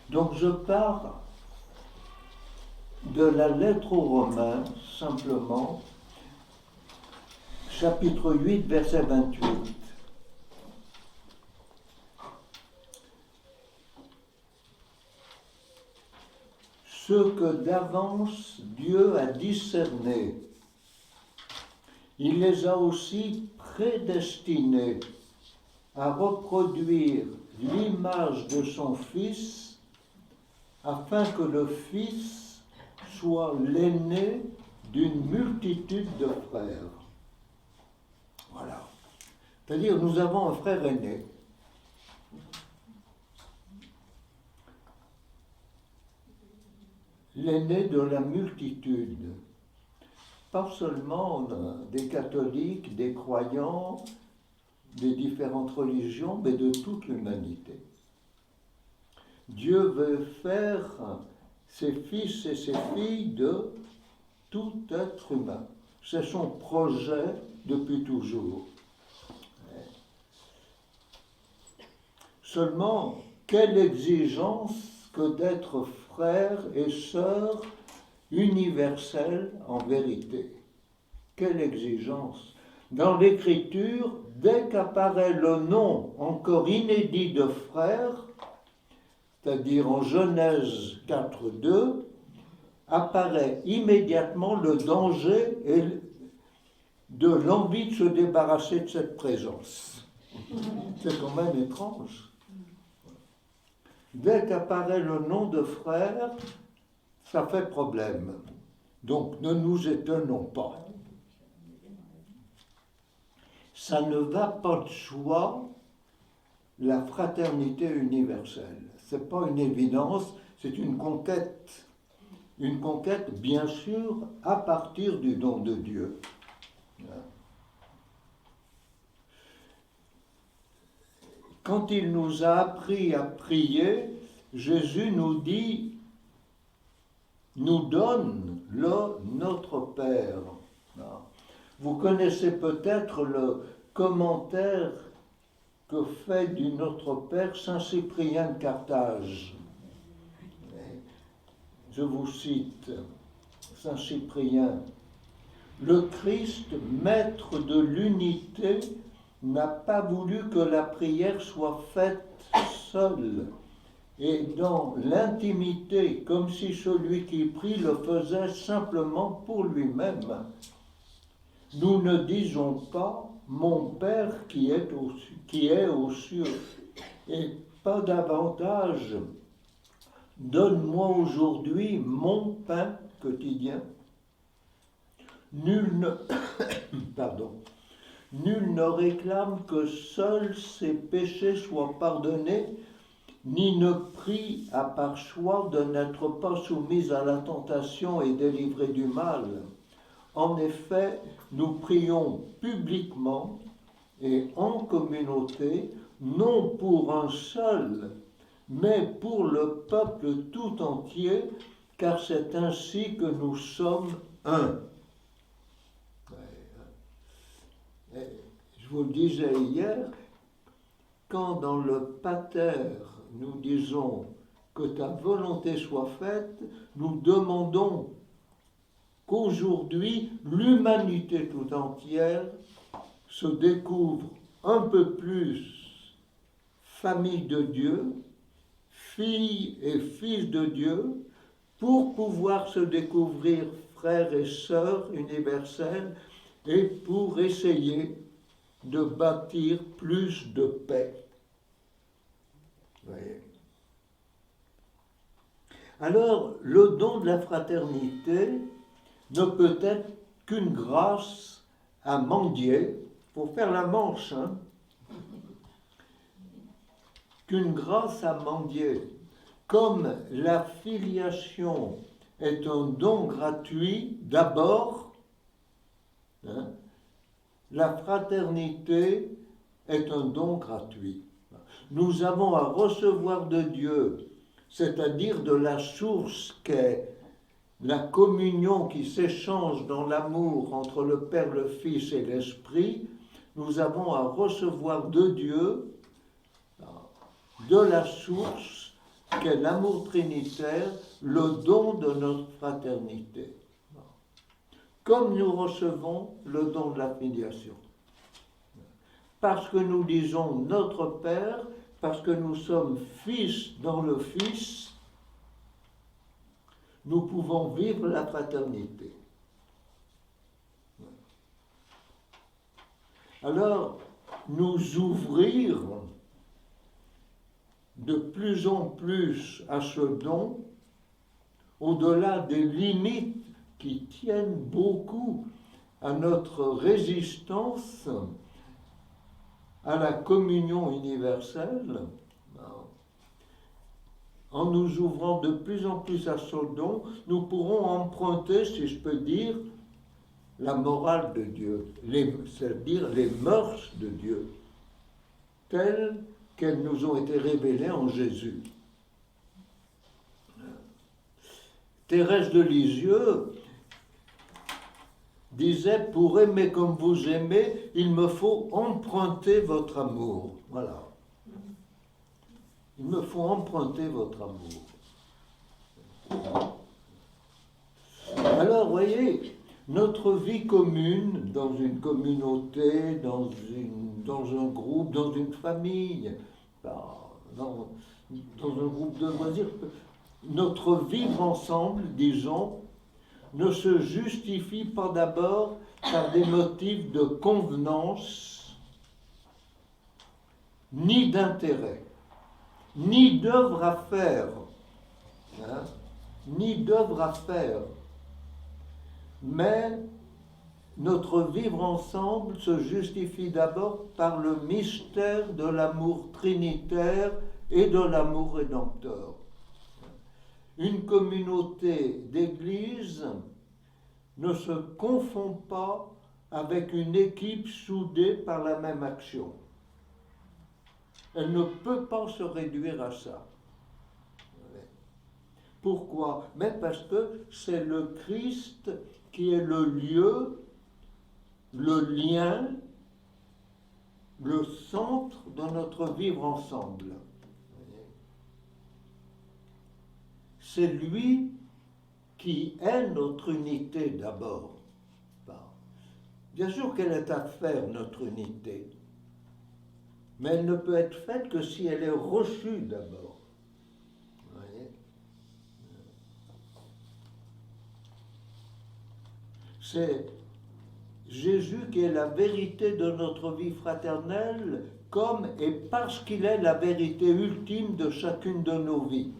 Donc je pars de la lettre aux Romains, simplement, chapitre 8, verset 28. Ce que d'avance Dieu a discerné, il les a aussi prédestinés à reproduire l'image de son Fils, afin que le Fils soit l'aîné d'une multitude de frères. Voilà. C'est-à-dire, nous avons un frère aîné. L'aîné de la multitude. Pas seulement des catholiques, des croyants, des différentes religions, mais de toute l'humanité. Dieu veut faire ses fils et ses filles de tout être humain. C'est son projet depuis toujours. Seulement, quelle exigence que d'être frères et sœurs universels en vérité. Quelle exigence! Dans l'Écriture, dès qu'apparaît le nom encore inédit de frère, c'est-à-dire en Genèse 4.2, apparaît immédiatement le danger et de l'envie de se débarrasser de cette présence. C'est quand même étrange. Dès qu'apparaît le nom de frère, ça fait problème. Donc ne nous étonnons pas. Ça ne va pas de soi, la fraternité universelle. Ce n'est pas une évidence, c'est une conquête. Une conquête, bien sûr, à partir du don de Dieu. Quand il nous a appris à prier, Jésus nous dit, nous donne le Notre Père. Vous connaissez peut-être le commentaire que fait du Notre Père saint Cyprien de Carthage. Je vous cite, saint Cyprien, « Le Christ, maître de l'unité, n'a pas voulu que la prière soit faite seule et dans l'intimité, comme si celui qui prie le faisait simplement pour lui-même. Nous ne disons pas « Mon Père qui est aux cieux » et pas davantage « Donne-moi aujourd'hui mon pain quotidien ». Nul ne réclame que seuls ses péchés soient pardonnés, ni ne prie à part choix de n'être pas soumis à la tentation et délivré du mal. En effet, nous prions publiquement et en communauté, non pour un seul, mais pour le peuple tout entier, car c'est ainsi que nous sommes un. Je vous le disais hier, quand dans le Pater, nous disons que ta volonté soit faite, nous demandons qu'aujourd'hui, l'humanité tout entière se découvre un peu plus famille de Dieu, fille et fils de Dieu, pour pouvoir se découvrir frères et sœurs universels et pour essayer de bâtir plus de paix. Voyez. Alors, le don de la fraternité ne peut être qu'une grâce à mendier, pour faire la manche, qu'une grâce à mendier. Comme la filiation est un don gratuit, d'abord, la fraternité est un don gratuit. Nous avons à recevoir de Dieu, c'est-à-dire de la source qu'est la communion qui s'échange dans l'amour entre le Père, le Fils et l'Esprit, nous avons à recevoir de Dieu, de la source, qu'est l'amour trinitaire, le don de notre fraternité. Comme nous recevons le don de la filiation. Parce que nous disons notre Père, parce que nous sommes fils dans le Fils, nous pouvons vivre la fraternité. Alors, nous ouvrir de plus en plus à ce don, au-delà des limites qui tiennent beaucoup à notre résistance à la communion universelle, en nous ouvrant de plus en plus à ce don, nous pourrons emprunter, si je peux dire, la morale de Dieu, c'est-à-dire les mœurs de Dieu, telles qu'elles nous ont été révélées en Jésus. Thérèse de Lisieux disait, pour aimer comme vous aimez, il me faut emprunter votre amour. Voilà. Il me faut emprunter votre amour. Alors, vous voyez, notre vie commune, dans une communauté, dans un groupe, dans une famille, dans un groupe de loisirs, notre vivre ensemble, disons, ne se justifie pas d'abord par des motifs de convenance, ni d'intérêt, ni d'œuvre à faire, ni d'œuvre à faire, mais notre vivre ensemble se justifie d'abord par le mystère de l'amour trinitaire et de l'amour rédempteur. Une communauté d'église ne se confond pas avec une équipe soudée par la même action. Elle ne peut pas se réduire à ça. Pourquoi? Mais parce que c'est le Christ qui est le lieu, le lien, le centre de notre vivre ensemble. C'est lui qui est notre unité d'abord. Bien sûr qu'elle est à faire, notre unité, mais elle ne peut être faite que si elle est reçue d'abord. C'est Jésus qui est la vérité de notre vie fraternelle, comme et parce qu'il est la vérité ultime de chacune de nos vies.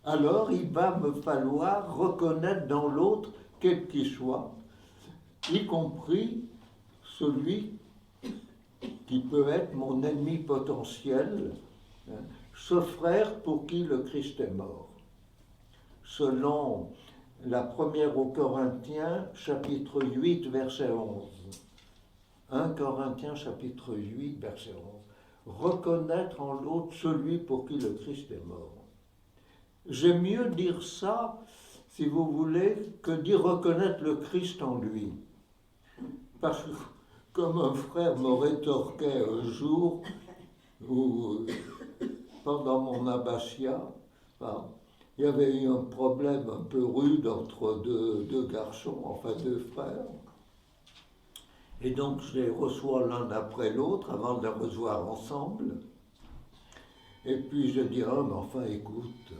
Alors il va me falloir reconnaître dans l'autre, quel qu'il soit, y compris celui qui peut être mon ennemi potentiel, ce frère pour qui le Christ est mort. Selon la première aux Corinthiens, chapitre 8, verset 11. 1 Corinthiens, chapitre 8, verset 11. Reconnaître en l'autre celui pour qui le Christ est mort. J'aime mieux dire ça, si vous voulez, que dire reconnaître le Christ en lui. Parce que, comme un frère me rétorquait un jour, où, pendant mon abbatiat, il y avait eu un problème un peu rude entre deux garçons, enfin deux frères. Et donc je les reçois l'un après l'autre, avant de les revoir ensemble. Et puis je dis, mais enfin écoute,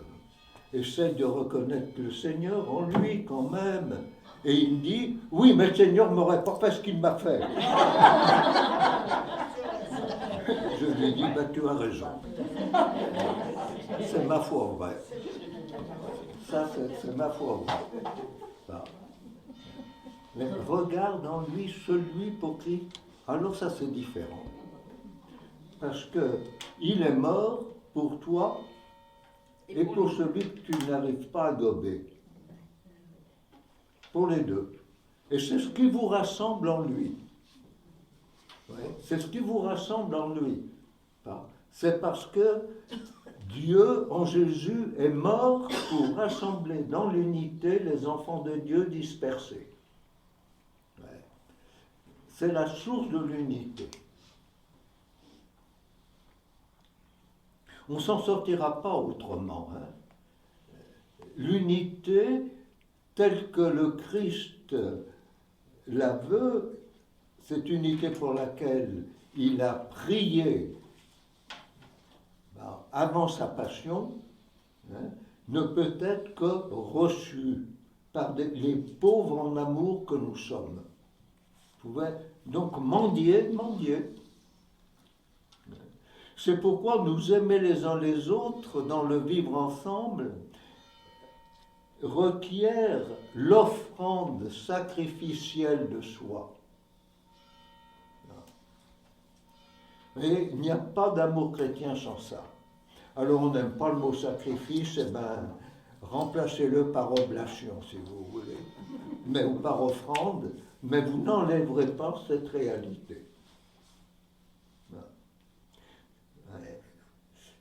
essaye de reconnaître le Seigneur en lui quand même. Et il me dit, oui, mais le Seigneur ne m'aurait pas fait ce qu'il m'a fait. Je lui ai dit, tu as raison. C'est ma foi vraie. Ça, c'est ma foi vraie. Mais regarde en lui celui pour qui... Alors ça, c'est différent. Parce qu'il est mort pour toi et pour celui que tu n'arrives pas à gober. Pour les deux. Et c'est ce qui vous rassemble en lui. Ouais. C'est ce qui vous rassemble en lui. C'est parce que Dieu, en Jésus, est mort pour rassembler dans l'unité les enfants de Dieu dispersés. c'est la source de l'unité. On ne s'en sortira pas autrement. L'unité, telle que le Christ la veut, cette unité pour laquelle il a prié avant sa passion, ne peut être que reçue par les pauvres en amour que nous sommes. Vous pouvez donc mendier. C'est pourquoi nous aimer les uns les autres dans le vivre ensemble requiert l'offrande sacrificielle de soi. Et il n'y a pas d'amour chrétien sans ça. Alors on n'aime pas le mot sacrifice, eh bien, remplacez-le par oblation, si vous voulez, ou par offrande, mais vous n'enlèverez pas cette réalité.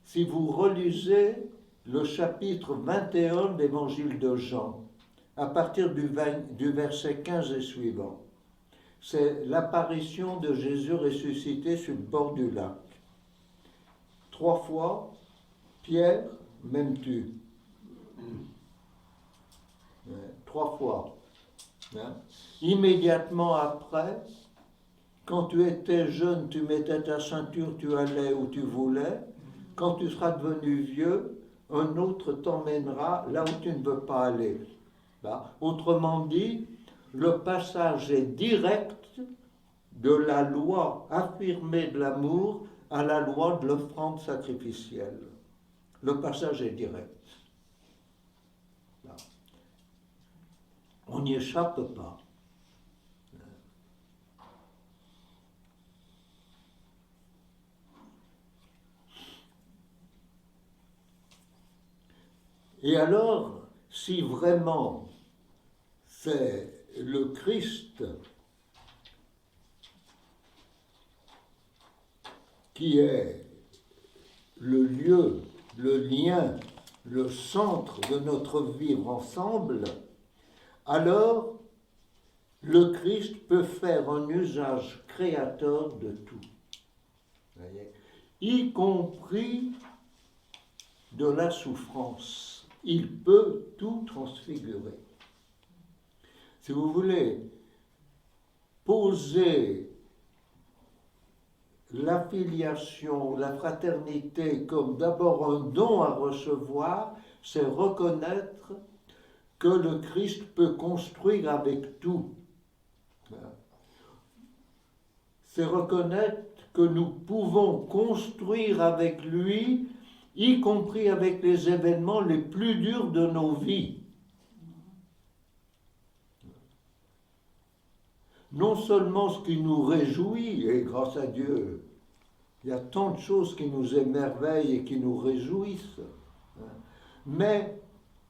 Si vous relisez le chapitre 21 de l'Évangile de Jean, à partir du verset 15 et suivant, c'est l'apparition de Jésus ressuscité sur le bord du lac. 3 fois, Pierre, m'aimes-tu? 3 fois. Immédiatement après, quand tu étais jeune, tu mettais ta ceinture, tu allais où tu voulais. Quand tu seras devenu vieux, un autre t'emmènera là où tu ne veux pas aller. Autrement dit, le passage est direct de la loi affirmée de l'amour à la loi de l'offrande sacrificielle. Le passage est direct. On n'y échappe pas. Et alors, si vraiment c'est le Christ qui est le lieu, le lien, le centre de notre vivre ensemble, alors le Christ peut faire un usage créateur de tout, voyez, y compris de la souffrance. Il peut tout transfigurer. Si vous voulez poser l'affiliation, la fraternité comme d'abord un don à recevoir, c'est reconnaître que le Christ peut construire avec tout. C'est reconnaître que nous pouvons construire avec lui, y compris avec les événements les plus durs de nos vies. Non seulement ce qui nous réjouit, et grâce à Dieu, il y a tant de choses qui nous émerveillent et qui nous réjouissent, mais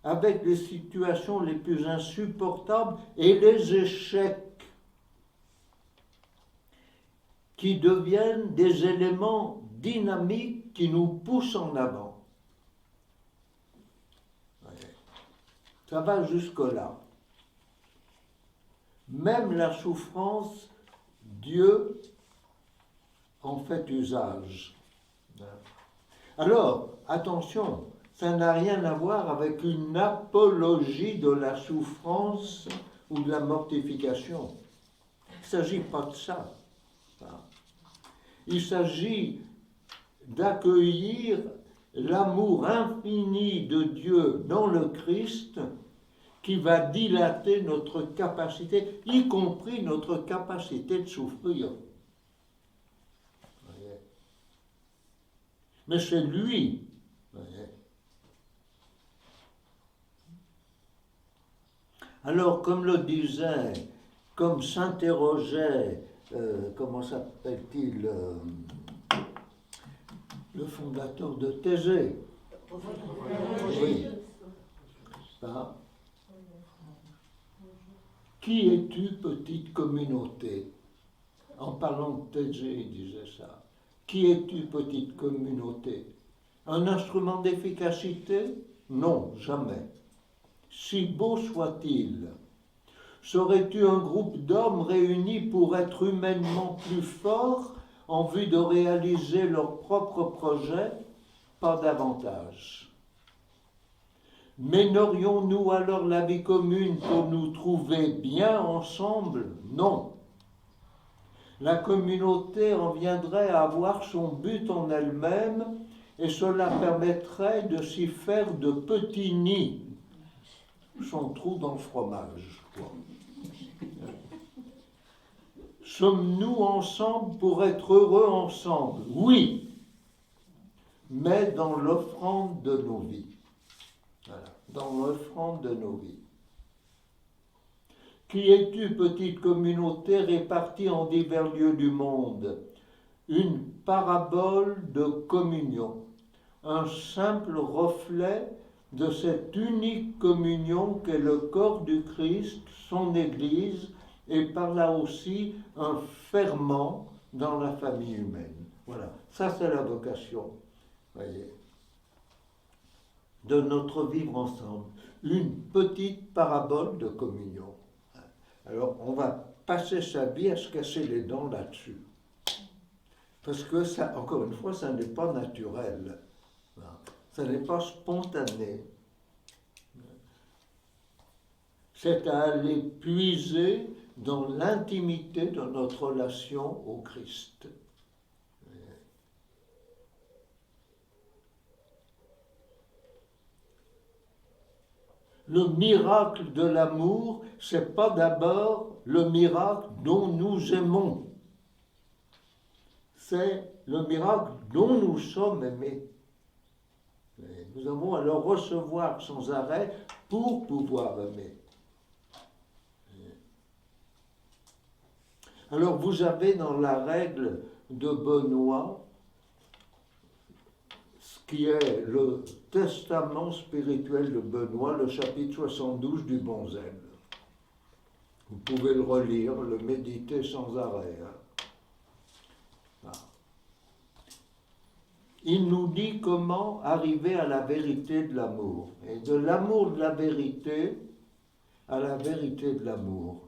avec les situations les plus insupportables et les échecs qui deviennent des éléments dynamiques qui nous poussent en avant. Ça va jusque-là. Même la souffrance, Dieu en fait usage. Alors, attention, ça n'a rien à voir avec une apologie de la souffrance ou de la mortification. Il ne s'agit pas de ça. Il s'agit d'accueillir l'amour infini de Dieu dans le Christ qui va dilater notre capacité, y compris notre capacité de souffrir. Mais c'est lui. Alors, comme le disait, comme s'interrogeait, comment s'appelle-t-il, le fondateur de Thésée. Oui. Qui es-tu, petite communauté? En parlant de Thésée, il disait ça. Qui es-tu, petite communauté? Un instrument d'efficacité? Non, jamais. Si beau soit-il, Serait-tu un groupe d'hommes réunis pour être humainement plus forts en vue de réaliser leurs propres projets? Pas davantage. Mènerions-nous alors la vie commune pour nous trouver bien ensemble? Non. La communauté en viendrait à avoir son but en elle-même et cela permettrait de s'y faire de petits nids, son trou dans le fromage, quoi. Sommes-nous ensemble pour être heureux ensemble? Oui, mais dans l'offrande de nos vies. Voilà, dans l'offrande de nos vies. Qui es-tu, petite communauté répartie en divers lieux du monde? Une parabole de communion, un simple reflet de cette unique communion qu'est le corps du Christ, son Église, et par là aussi un ferment dans la famille humaine. Voilà, ça c'est la vocation, voyez, de notre vivre ensemble. Une petite parabole de communion. Alors on va passer sa vie à se casser les dents là-dessus. Parce que ça, encore une fois, ça n'est pas naturel. Ça n'est pas spontané. C'est à aller puiser dans l'intimité de notre relation au Christ. Le miracle de l'amour, c'est pas d'abord le miracle dont nous aimons. C'est le miracle dont nous sommes aimés. Nous avons à le recevoir sans arrêt pour pouvoir aimer. Alors vous avez dans la règle de Benoît ce qui est le testament spirituel de Benoît, le chapitre 72 du Bon Zèle. Vous pouvez le relire, le méditer sans arrêt. Il nous dit comment arriver à la vérité de l'amour. Et de l'amour de la vérité à la vérité de l'amour.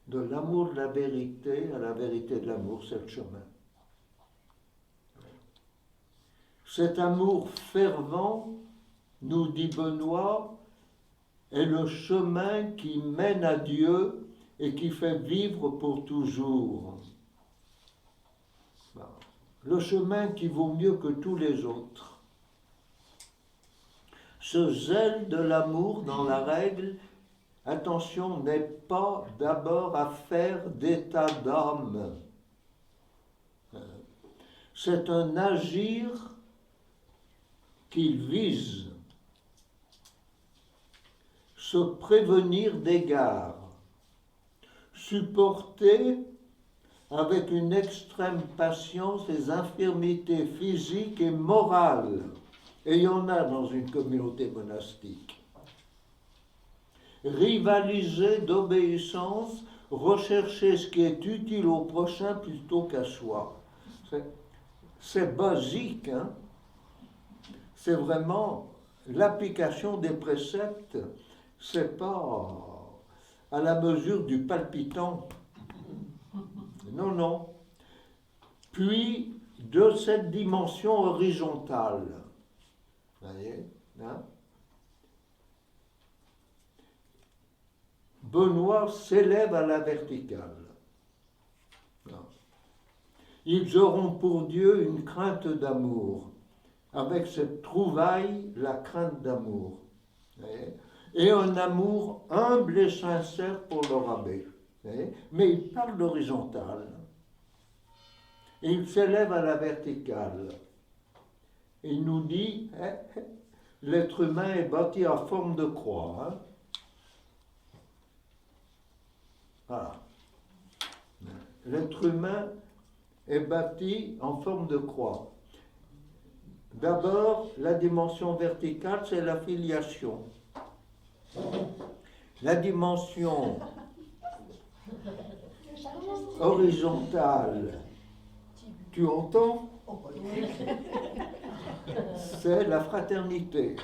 De l'amour de la vérité à la vérité de l'amour, c'est le chemin. Cet amour fervent, nous dit Benoît, est le chemin qui mène à Dieu et qui fait vivre pour toujours. Le chemin qui vaut mieux que tous les autres. Ce zèle de l'amour dans la règle, attention, n'est pas d'abord affaire d'état d'âme. C'est un agir qu'il vise, se prévenir d'égards, supporter avec une extrême patience les infirmités physiques et morales, et il y en a dans une communauté monastique. Rivaliser d'obéissance, rechercher ce qui est utile au prochain plutôt qu'à soi. C'est basique, hein? C'est vraiment l'application des préceptes, c'est pas à la mesure du palpitant. Non, non. Puis, de cette dimension horizontale, vous voyez, hein? Benoît s'élève à la verticale. Ils auront pour Dieu une crainte d'amour, avec cette trouvaille, la crainte d'amour, et un amour humble et sincère pour leur abbé. Mais il parle d'horizontale. Et il s'élève à la verticale. Il nous dit, l'être humain est bâti en forme de croix. Hein? Voilà. L'être humain est bâti en forme de croix. D'abord, la dimension verticale, c'est la filiation. La dimension horizontale, tu entends? C'est la fraternité.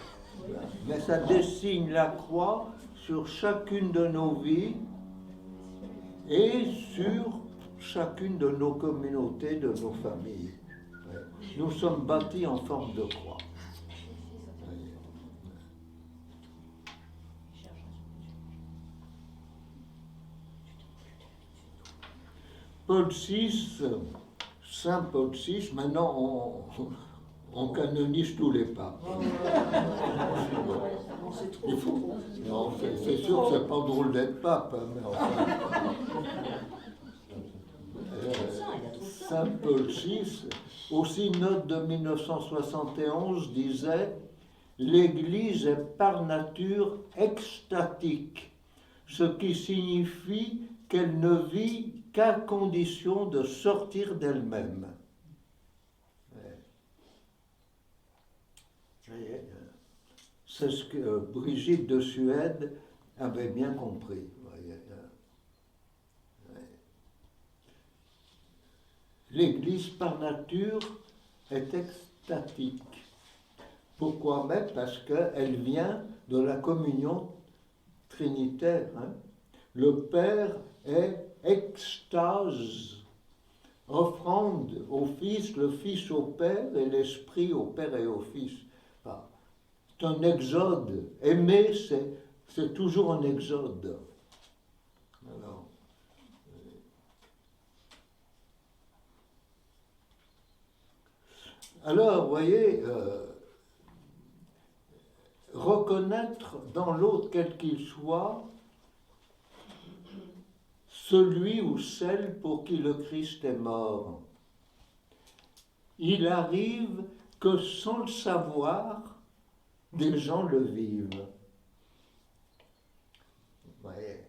Mais ça dessine la croix sur chacune de nos vies et sur chacune de nos communautés, de nos familles. Ouais. Nous sommes bâtis en forme de croix. Paul VI, Saint Paul VI, maintenant on canonise tous les papes. Il faut, non, c'est sûr que c'est pas drôle d'être pape, hein, mais enfin. Saint Paul VI, au synode de 1971, disait « L'Église est par nature extatique, ce qui signifie qu'elle ne vit qu'à condition de sortir d'elle-même. » C'est ce que Brigitte de Suède avait bien compris. L'Église par nature est extatique. Pourquoi même? Parce qu'elle vient de la communion trinitaire. Hein. Le Père est extase, offrande au Fils, le Fils au Père et l'Esprit au Père et au Fils. Enfin, c'est un exode. Aimer, c'est toujours un exode. Alors, vous voyez, reconnaître dans l'autre, quel qu'il soit, celui ou celle pour qui le Christ est mort. Il arrive que sans le savoir, des gens le vivent. Ouais.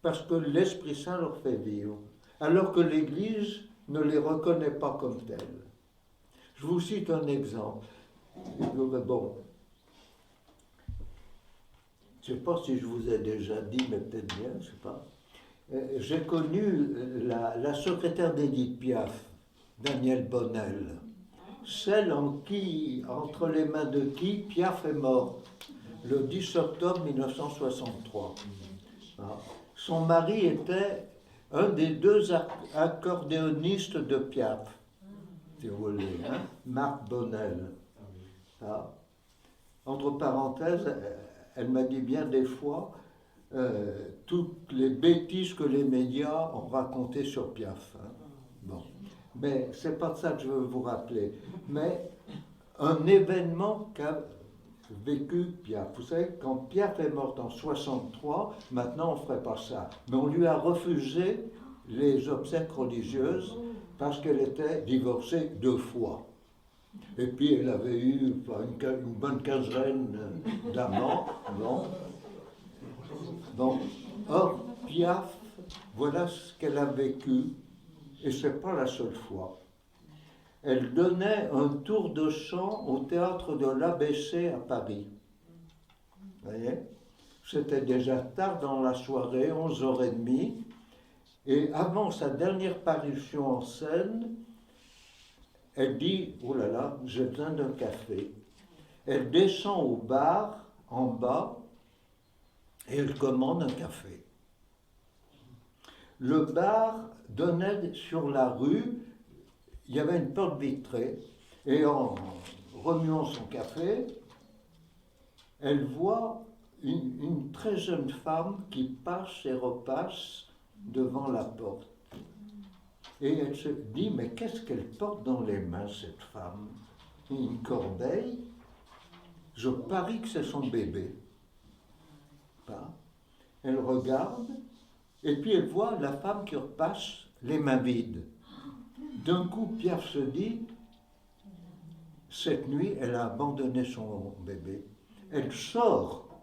Parce que l'Esprit Saint leur fait vivre, alors que l'Église ne les reconnaît pas comme tels. Je vous cite un exemple. Bon, je ne sais pas si je vous ai déjà dit, mais peut-être bien, je ne sais pas. J'ai connu la secrétaire d'Édith Piaf, Danielle Bonnel, celle entre les mains de qui Piaf est mort, le 10 octobre 1963. Son mari était un des deux accordéonistes de Piaf, si vous voulez, hein, Marc Bonnel. Entre parenthèses, elle m'a dit bien des fois toutes les bêtises que les médias ont racontées sur Piaf. Hein. Bon. Mais c'est pas de ça que je veux vous rappeler. Mais un événement qu'a vécu Piaf. Vous savez, quand Piaf est morte en 63, maintenant on ne ferait pas ça. Mais on lui a refusé les obsèques religieuses parce qu'elle était divorcée 2 fois. Et puis elle avait eu une bonne quinzaine d'amants. Bon. Or, Piaf, voilà ce qu'elle a vécu, et ce n'est pas la seule fois. Elle donnait un tour de chant au théâtre de l'ABC à Paris. Vous voyez? C'était déjà tard dans la soirée, 11h30, et avant sa dernière parution en scène, elle dit « Oh là là, j'ai besoin d'un café ». Elle descend au bar, en bas, et elle commande un café. Le bar donnait sur la rue, il y avait une porte vitrée, et en remuant son café, elle voit une très jeune femme qui passe et repasse devant la porte. Et elle se dit, mais qu'est-ce qu'elle porte dans les mains, cette femme? Une corbeille? Je parie que c'est son bébé. Elle regarde, et puis elle voit la femme qui repasse les mains vides. D'un coup, Piaf se dit, cette nuit, elle a abandonné son bébé. Elle sort,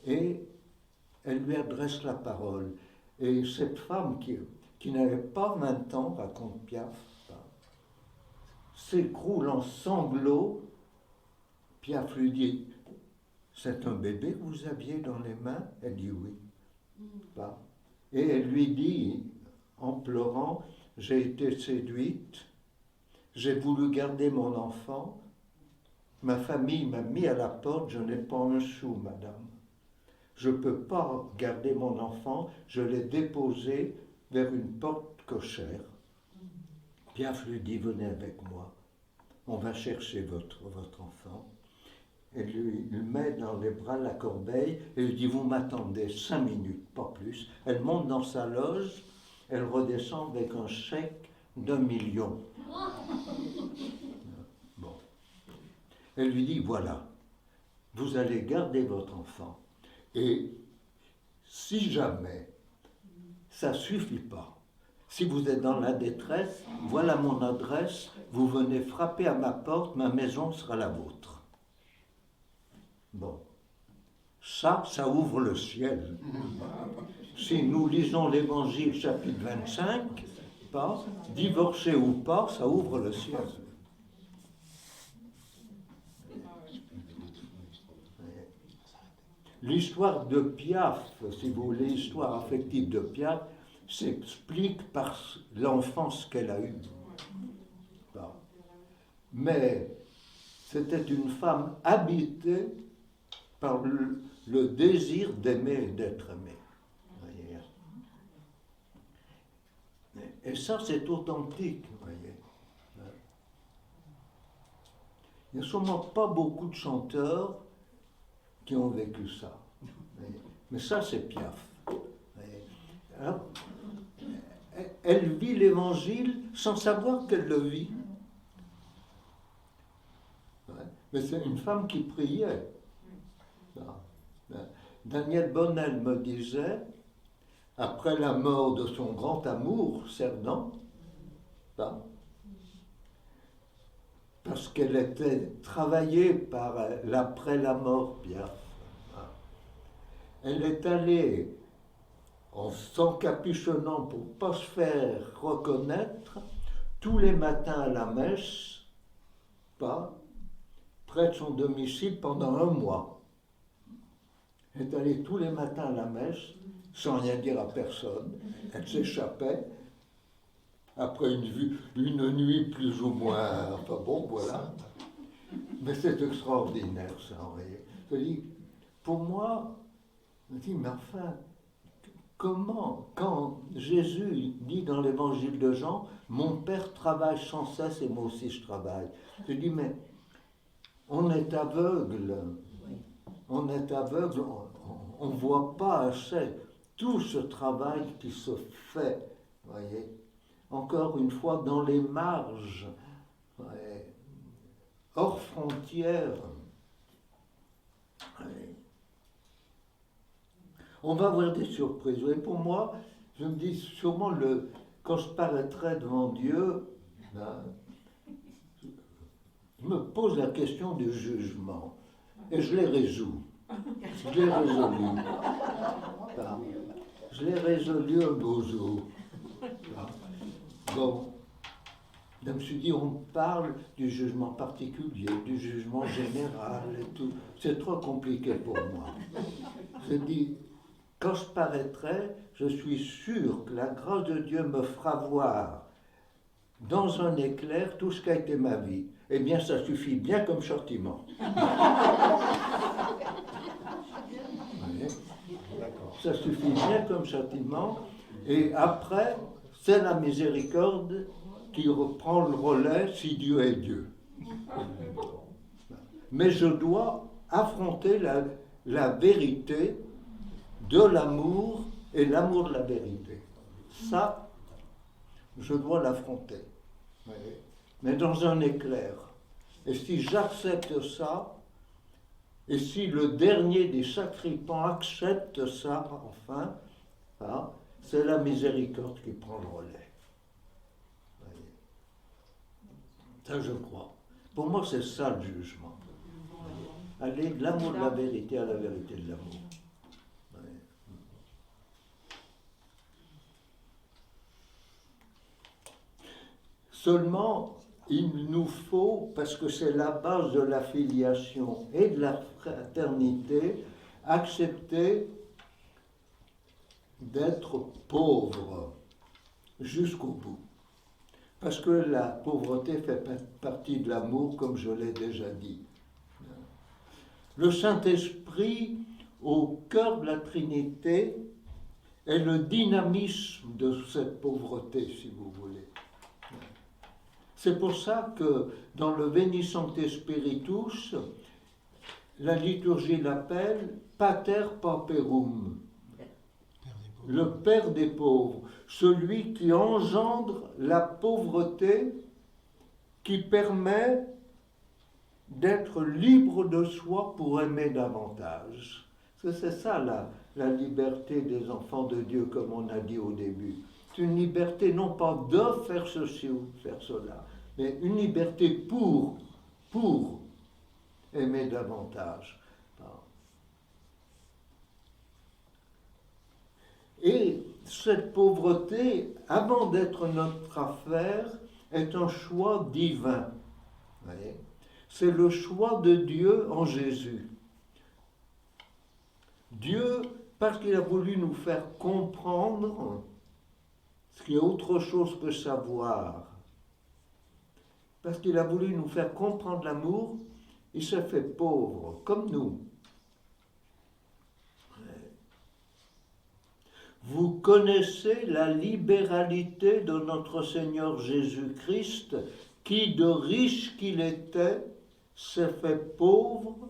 et elle lui adresse la parole. Et cette femme qui n'avait pas 20 ans, raconte Piaf, s'écroule en sanglots. Piaf lui dit, c'est un bébé que vous aviez dans les mains? Elle dit oui. Et elle lui dit, en pleurant, j'ai été séduite, j'ai voulu garder mon enfant, ma famille m'a mis à la porte, je n'ai pas un sou, madame. je ne peux pas garder mon enfant, je l'ai déposé vers une porte cochère. Piaf lui dit, venez avec moi, on va chercher votre enfant. Elle lui met dans les bras la corbeille et lui dit, vous m'attendez 5 minutes, pas plus. Elle monte dans sa loge, elle redescend avec un chèque d'1 million. Bon. Elle lui dit, voilà, vous allez garder votre enfant. Et si jamais ça ne suffit pas, si vous êtes dans la détresse, voilà mon adresse, vous venez frapper à ma porte, ma maison sera la vôtre. Bon, ça ouvre le ciel. Si nous lisons l'Évangile chapitre 25, pas, divorcé ou pas, ça ouvre le ciel. L'histoire de Piaf, si vous voulez, l'histoire affective de Piaf, s'explique par l'enfance qu'elle a eue. Mais c'était une femme habitée par le désir d'aimer et d'être aimée. Et ça, c'est authentique, vous voyez. Il n'y a sûrement pas beaucoup de chanteurs qui ont vécu ça. Mais ça, c'est Piaf. Alors, elle vit l'Évangile sans savoir qu'elle le vit. Mais c'est une femme qui priait. Daniel Bonnel me disait, après la mort de son grand amour, Cerdan, parce qu'elle était travaillée par l'après la mort, Piaf, elle est allée en s'encapuchonnant pour ne pas se faire reconnaître, tous les matins à la messe, près de son domicile pendant 1 mois. Elle est allée tous les matins à la messe, sans rien dire à personne. Elle s'échappait, après une nuit plus ou moins, enfin bon, voilà. Mais c'est extraordinaire, ça, en réalité. Je dis, pour moi, je me dis, mais enfin, comment, quand Jésus dit dans l'évangile de Jean, mon Père travaille sans cesse et moi aussi je travaille. Je dis, mais on est aveugle, on ne voit pas assez tout ce travail qui se fait, voyez, encore une fois, dans les marges, voyez, hors frontières. Voyez. On va avoir des surprises. Et pour moi, je me dis sûrement, quand je paraîtrai devant Dieu, je me pose la question du jugement. Et je l'ai résolu. Je l'ai résolu. Je l'ai résolu un beau jour. Bon. Je me suis dit, on parle du jugement particulier, du jugement général et tout. C'est trop compliqué pour moi. Je dis, quand je paraîtrai, je suis sûr que la grâce de Dieu me fera voir dans un éclair tout ce qu'a été ma vie. Eh bien, ça suffit bien comme châtiment. Ça suffit bien comme châtiment. Et après, c'est la miséricorde qui reprend le relais si Dieu est Dieu. Mais je dois affronter la vérité de l'amour et l'amour de la vérité. Ça, je dois l'affronter. Mais dans un éclair. Et si j'accepte ça, et si le dernier des sacripants accepte ça, enfin, c'est la miséricorde qui prend le relais. Ça, je crois. Pour moi, c'est ça le jugement. Aller de l'amour de la vérité à la vérité de l'amour. Seulement, il nous faut, parce que c'est la base de la filiation et de la fraternité, accepter d'être pauvre jusqu'au bout. Parce que la pauvreté fait partie de l'amour, comme je l'ai déjà dit. Le Saint-Esprit au cœur de la Trinité est le dynamisme de cette pauvreté, si vous voulez. C'est pour ça que dans le Veni Sancte Spiritus, la liturgie l'appelle Pater Pauperum, le Père des pauvres, celui qui engendre la pauvreté, qui permet d'être libre de soi pour aimer davantage. C'est ça la liberté des enfants de Dieu, comme on a dit au début. C'est une liberté non pas de faire ceci ou de faire cela, mais une liberté pour aimer davantage. Et cette pauvreté, avant d'être notre affaire, est un choix divin. Vous voyez ? C'est le choix de Dieu en Jésus. Dieu, parce qu'il a voulu nous faire comprendre ce qui est autre chose que savoir, parce qu'il a voulu nous faire comprendre l'amour, il s'est fait pauvre, comme nous. Vous connaissez la libéralité de notre Seigneur Jésus-Christ, qui, de riche qu'il était, s'est fait pauvre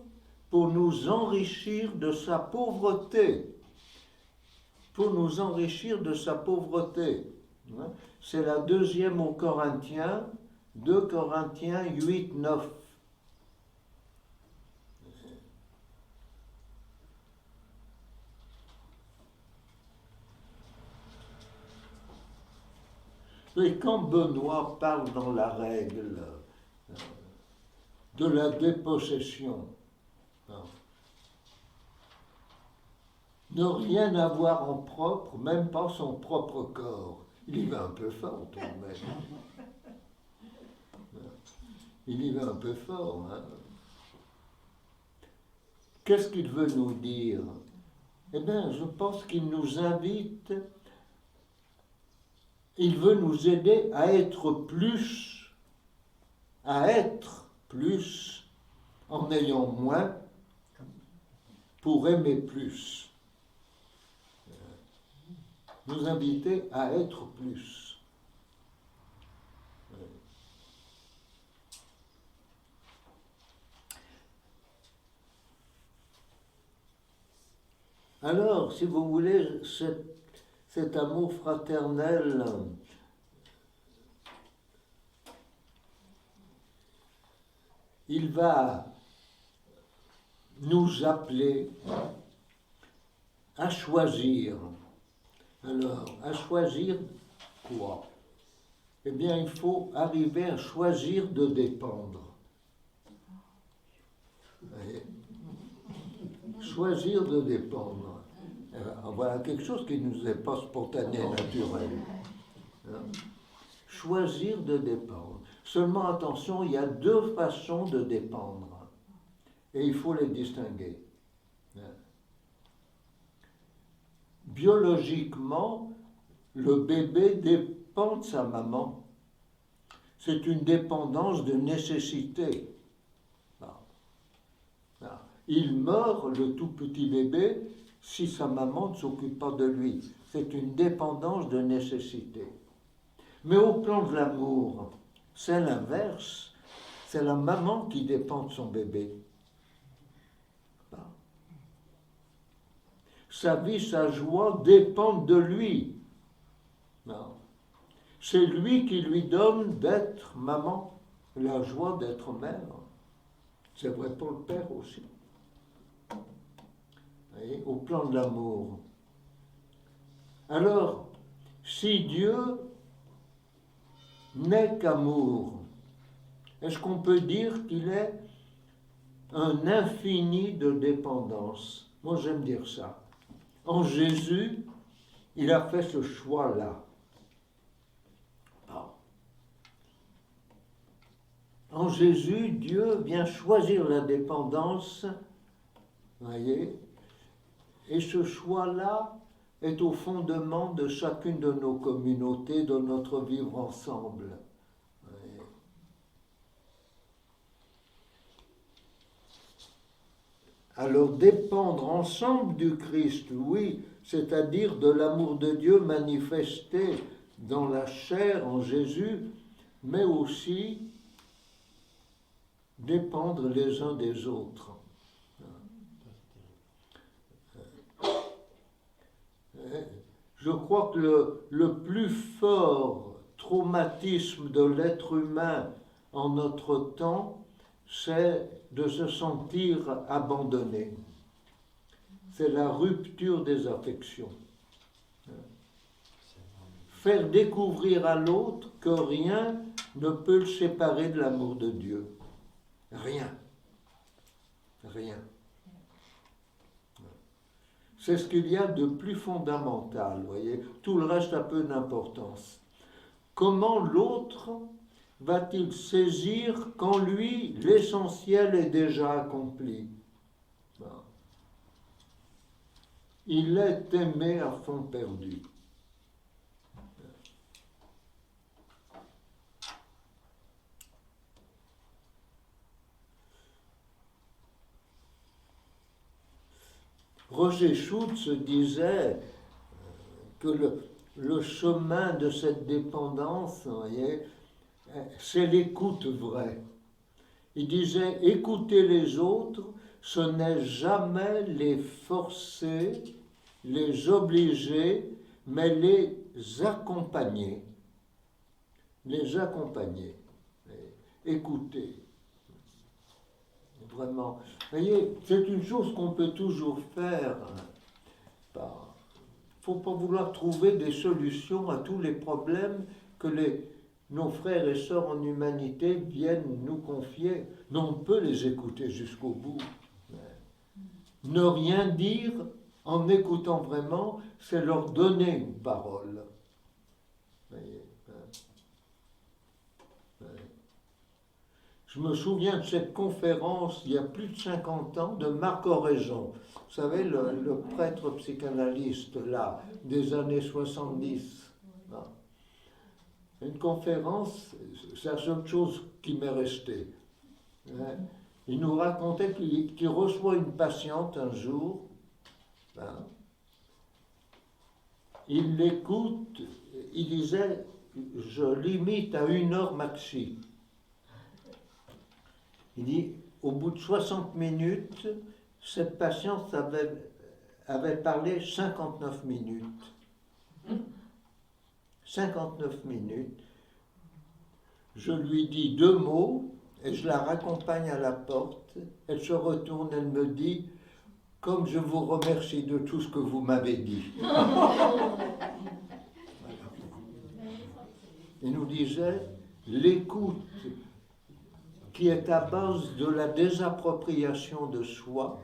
pour nous enrichir de sa pauvreté. Pour nous enrichir de sa pauvreté. C'est la deuxième aux Corinthiens, 2 Corinthiens 8, 9. Et quand Benoît parle dans la règle de la dépossession, ne rien avoir en propre, même pas son propre corps, il y va un peu fort tout de même. Il y va un peu fort. Hein. Qu'est-ce qu'il veut nous dire? Eh bien, je pense qu'il nous invite, il veut nous aider à être plus, en ayant moins, pour aimer plus. Nous inviter à être plus. Alors, si vous voulez, cet amour fraternel il va nous appeler à choisir. Alors, à choisir quoi? Eh bien, il faut arriver à choisir de dépendre. Voyez? Choisir de dépendre. Alors, voilà quelque chose qui ne nous est pas spontané, naturel. Hein? Choisir de dépendre. Seulement, attention, il y a deux façons de dépendre. Et il faut les distinguer. Biologiquement, le bébé dépend de sa maman. C'est une dépendance de nécessité. Il meurt, le tout petit bébé, si sa maman ne s'occupe pas de lui. C'est une dépendance de nécessité. Mais au plan de l'amour, c'est l'inverse. C'est la maman qui dépend de son bébé. Sa vie, sa joie dépendent de lui. Non. C'est lui qui lui donne d'être maman, la joie d'être mère. C'est vrai pour le père aussi. Voyez, au plan de l'amour. Alors, si Dieu n'est qu'amour, est-ce qu'on peut dire qu'il est un infini de dépendance? Moi, j'aime dire ça. En Jésus, il a fait ce choix-là. En Jésus, Dieu vient choisir la dépendance, voyez, et ce choix-là est au fondement de chacune de nos communautés, de notre vivre ensemble. Voyez. Alors dépendre ensemble du Christ, oui, c'est-à-dire de l'amour de Dieu manifesté dans la chair en Jésus, mais aussi dépendre les uns des autres. Je crois que le plus fort traumatisme de l'être humain en notre temps, c'est de se sentir abandonné. C'est la rupture des affections. Faire découvrir à l'autre que rien ne peut le séparer de l'amour de Dieu. Rien. Rien. C'est ce qu'il y a de plus fondamental, voyez. Tout le reste a peu d'importance. Comment l'autre va-t-il saisir qu'en lui, l'essentiel est déjà accompli? Il est aimé à fond perdu. Roger Schutz disait que le chemin de cette dépendance, vous voyez, c'est l'écoute vraie. Il disait, écouter les autres, ce n'est jamais les forcer, les obliger, mais les accompagner. Les accompagner. Écouter. Vraiment. Vous voyez, c'est une chose qu'on peut toujours faire. Il ne faut pas vouloir trouver des solutions à tous les problèmes que nos frères et sœurs en humanité viennent nous confier. Mais on peut les écouter jusqu'au bout. Ne rien dire en écoutant vraiment, c'est leur donner une parole. Voyez, Je me souviens de cette conférence, il y a plus de 50 ans, de Marc Oraison. Vous savez, le prêtre psychanalyste, là, des années 70. Une conférence, c'est la seule chose qui m'est restée. Il nous racontait qu'il reçoit une patiente un jour. Il l'écoute, il disait, je limite à 1 heure maxi. Il dit, au bout de 60 minutes, cette patiente avait parlé 59 minutes. 59 minutes. Je lui dis 2 mots et je la raccompagne à la porte. Elle se retourne, elle me dit, comme je vous remercie de tout ce que vous m'avez dit. Il nous disait, l'écoute qui est à base de la désappropriation de soi,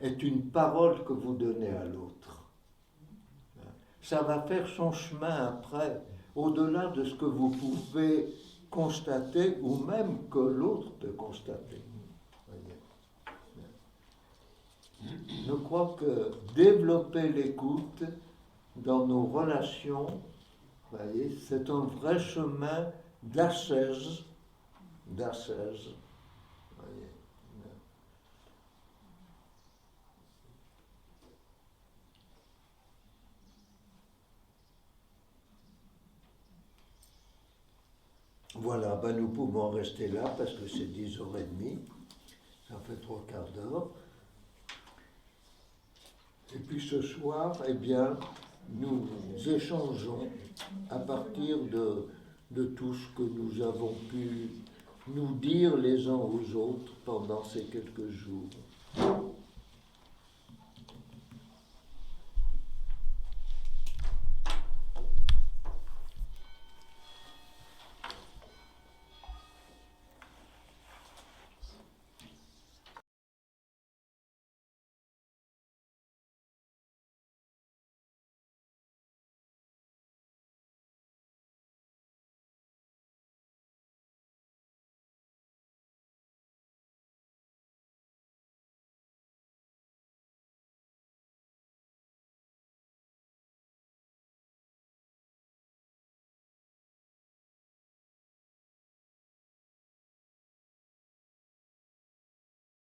est une parole que vous donnez à l'autre. Ça va faire son chemin après, au-delà de ce que vous pouvez constater ou même que l'autre peut constater. Je crois que développer l'écoute dans nos relations, voyez, c'est un vrai chemin d'ascèse, voyez. Voilà, nous pouvons rester là parce que c'est 10h30, ça fait 3/4 d'heure. Et puis ce soir, eh bien, nous échangeons à partir de tout ce que nous avons pu nous dire les uns aux autres pendant ces quelques jours.